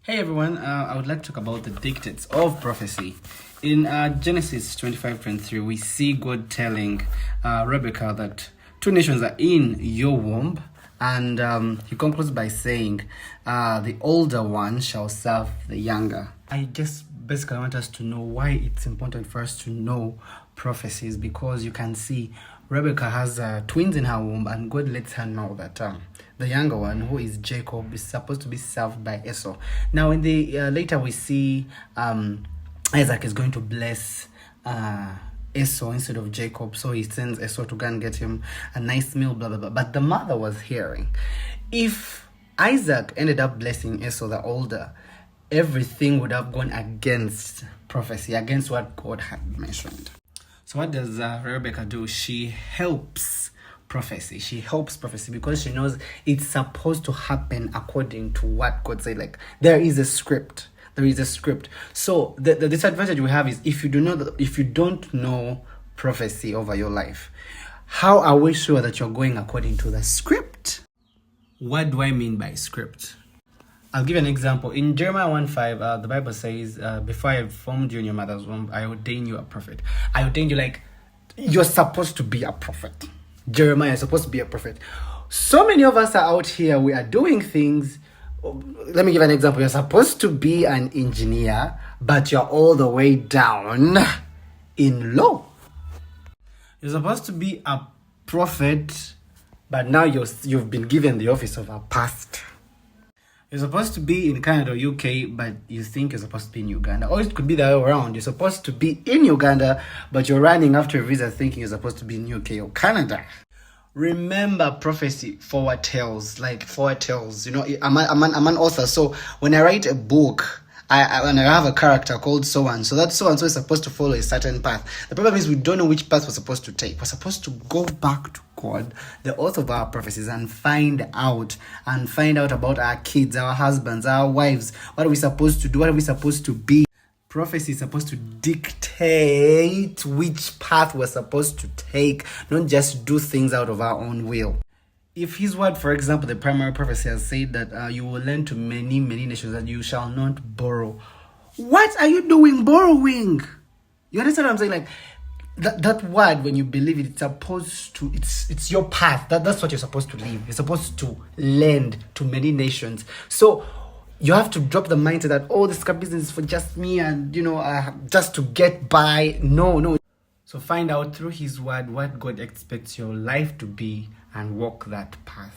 Hey everyone, I would like to talk about the dictates of prophecy. In Genesis 25:23, we see God telling Rebecca that two nations are in your womb, and he concludes by saying, the older one shall serve the younger. I just basically want us to know why it's important for us to know prophecies, because you can see Rebecca has twins in her womb, and God lets her know that the younger one, who is Jacob, is supposed to be served by Esau. Now, in the later we see Isaac is going to bless Esau instead of Jacob, so he sends Esau to go and get him a nice meal, blah blah blah. But the mother was hearing, if Isaac ended up blessing Esau the older, everything would have gone against prophecy, against what God had mentioned. So what does Rebecca do? She helps prophecy. She helps prophecy because she knows it's supposed to happen according to what God said. Like, there is a script. There is a script. So the disadvantage we have is if you don't know prophecy over your life, how are we sure that you're going according to the script? What do I mean by script? I'll give you an example. In Jeremiah 1:5, the Bible says, before I formed you in your mother's womb, I ordained you a prophet. I ordained you, like, you're supposed to be a prophet. Jeremiah is supposed to be a prophet. So many of us are out here, we are doing things. Let me give an example. You're supposed to be an engineer, but you're all the way down in law. You're supposed to be a prophet, but now you've been given the office of a pastor. You're supposed to be in Canada or UK, but you think you're supposed to be in Uganda. Or it could be the other way around. You're supposed to be in Uganda, but you're running after a visa thinking you're supposed to be in UK or Canada. Remember, prophecy foretells. You know, I'm an author, so when I write a book, when I have a character called so-and-so, that so-and-so is supposed to follow a certain path. The problem is we don't know which path we're supposed to take. We're supposed to go back to God, the author of our prophecies, and find out about our kids, our husbands, our wives. What are we supposed to do? What are we supposed to be? Prophecy is supposed to dictate which path we're supposed to take, not just do things out of our own will. If his word, for example, the primary prophecy has said that you will lend to many, many nations, that you shall not borrow. What are you doing borrowing? You understand what I'm saying? Like, that word, when you believe it, it's supposed to, it's your path. That's what you're supposed to live. You're supposed to lend to many nations. So you have to drop the mindset that, oh, this business is for just me and, just to get by. No. So find out through his word what God expects your life to be and walk that path.